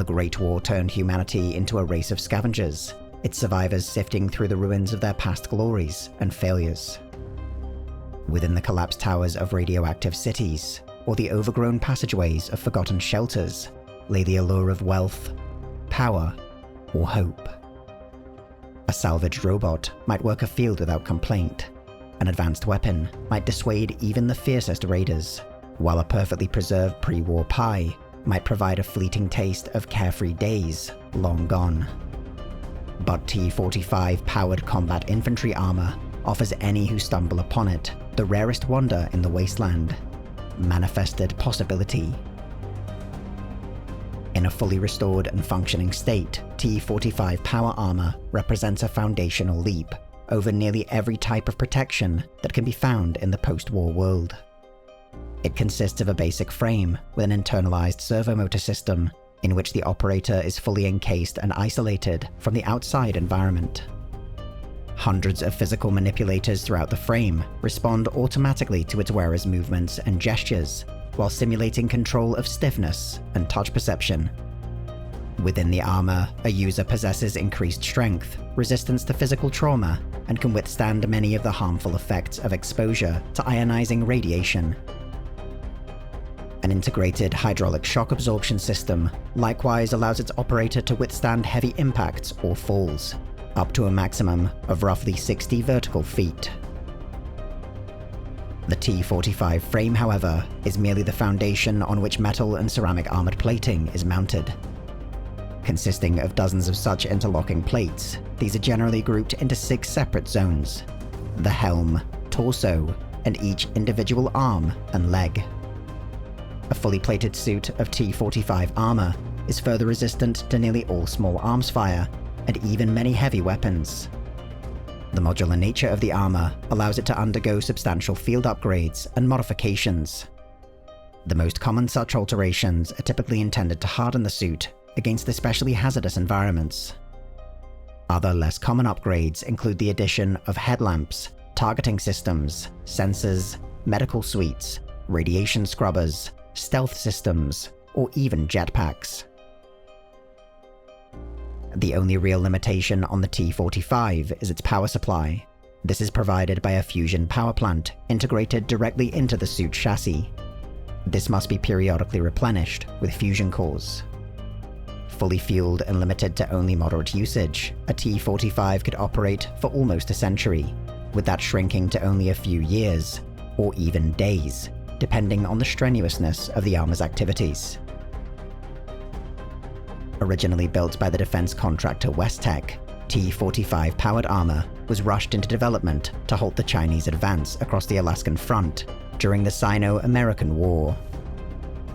Great War turned humanity into a race of scavengers, its survivors sifting through the ruins of their past glories and failures. Within the collapsed towers of radioactive cities, or the overgrown passageways of forgotten shelters, lay the allure of wealth, power, or hope. A salvaged robot might work a field without complaint. An advanced weapon might dissuade even the fiercest raiders, while a perfectly preserved pre-war pie might provide a fleeting taste of carefree days long gone. But T-45 powered combat infantry armor offers any who stumble upon it the rarest wonder in the wasteland: manifested possibility. In a fully restored and functioning state, T-45 power armor represents a foundational leap over nearly every type of protection that can be found in the post-war world. It consists of a basic frame with an internalized servomotor system in which the operator is fully encased and isolated from the outside environment. Hundreds of physical manipulators throughout the frame respond automatically to its wearer's movements and gestures, while simulating control of stiffness and touch perception. Within the armor, a user possesses increased strength, resistance to physical trauma, and can withstand many of the harmful effects of exposure to ionizing radiation. An integrated hydraulic shock absorption system likewise allows its operator to withstand heavy impacts or falls, up to a maximum of roughly 60 vertical feet. The T-45 frame, however, is merely the foundation on which metal and ceramic armored plating is mounted. Consisting of dozens of such interlocking plates, these are generally grouped into 6 separate zones: the helm, torso, and each individual arm and leg. A fully plated suit of T-45 armor is further resistant to nearly all small arms fire, and even many heavy weapons. The modular nature of the armor allows it to undergo substantial field upgrades and modifications. The most common such alterations are typically intended to harden the suit against especially hazardous environments. Other less common upgrades include the addition of headlamps, targeting systems, sensors, medical suites, radiation scrubbers, stealth systems, or even jetpacks. The only real limitation on the T-45 is its power supply. This is provided by a fusion power plant integrated directly into the suit chassis. This must be periodically replenished with fusion cores. Fully fueled and limited to only moderate usage, a T-45 could operate for almost a century, with that shrinking to only a few years, or even days, depending on the strenuousness of the armor's activities. Originally built by the defense contractor Westtech, T-45 powered armor was rushed into development to halt the Chinese advance across the Alaskan front during the Sino-American War.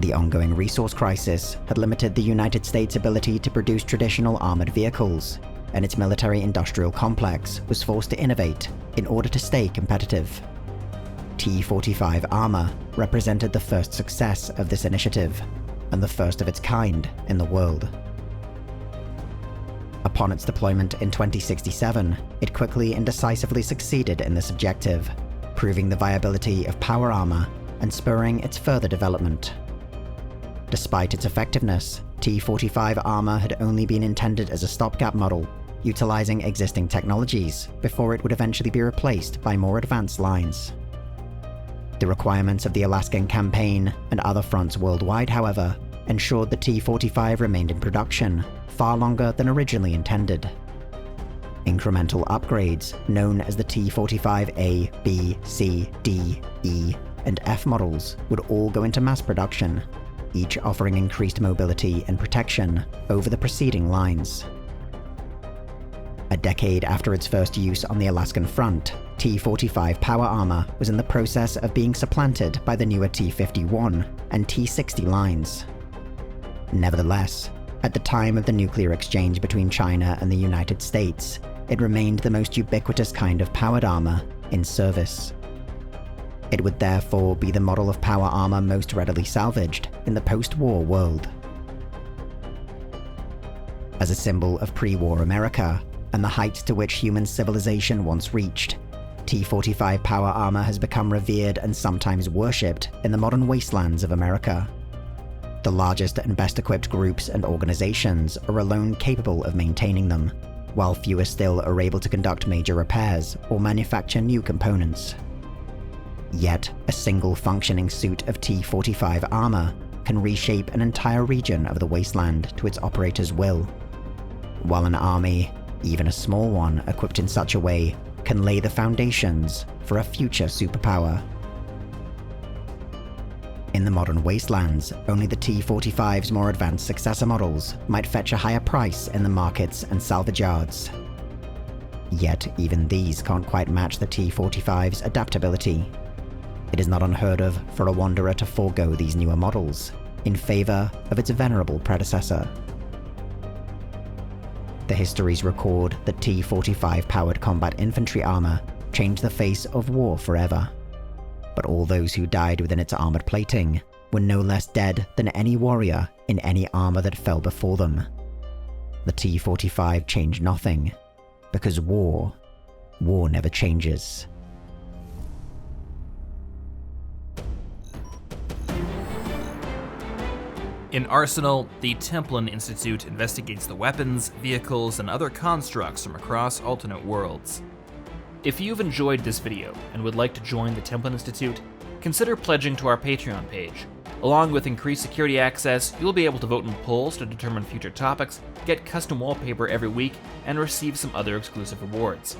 The ongoing resource crisis had limited the United States' ability to produce traditional armored vehicles, and its military-industrial complex was forced to innovate in order to stay competitive. T-45 armor represented the first success of this initiative, and the first of its kind in the world. Upon its deployment in 2067, it quickly and decisively succeeded in this objective, proving the viability of power armor and spurring its further development. Despite its effectiveness, T-45 armor had only been intended as a stopgap model, utilizing existing technologies before it would eventually be replaced by more advanced lines. The requirements of the Alaskan campaign and other fronts worldwide, however, ensured the T-45 remained in production far longer than originally intended. Incremental upgrades, known as the T-45A, B, C, D, E, and F models, would all go into mass production, each offering increased mobility and protection over the preceding lines. A decade after its first use on the Alaskan front, T-45 power armor was in the process of being supplanted by the newer T-51 and T-60 lines. Nevertheless, at the time of the nuclear exchange between China and the United States, it remained the most ubiquitous kind of powered armor in service. It would therefore be the model of power armor most readily salvaged in the post-war world. As a symbol of pre-war America, and the heights to which human civilization once reached, T-45 power armor has become revered and sometimes worshipped in the modern wastelands of America. The largest and best equipped groups and organizations are alone capable of maintaining them, while fewer still are able to conduct major repairs or manufacture new components. Yet, a single functioning suit of T-45 armor can reshape an entire region of the wasteland to its operator's will, while an army, even a small one equipped in such a way, can lay the foundations for a future superpower. In the modern wastelands, only the T-45's more advanced successor models might fetch a higher price in the markets and salvage yards. Yet even these can't quite match the T-45's adaptability. It is not unheard of for a wanderer to forego these newer models in favor of its venerable predecessor. The histories record that T-45-powered combat infantry armor changed the face of war forever. But all those who died within its armored plating were no less dead than any warrior in any armor that fell before them. The T-45 changed nothing, because war never changes. In Arsenal, the Templin Institute investigates the weapons, vehicles, and other constructs from across alternate worlds. If you've enjoyed this video and would like to join the Templin Institute, consider pledging to our Patreon page. Along with increased security access, you'll be able to vote in polls to determine future topics, get custom wallpaper every week, and receive some other exclusive rewards.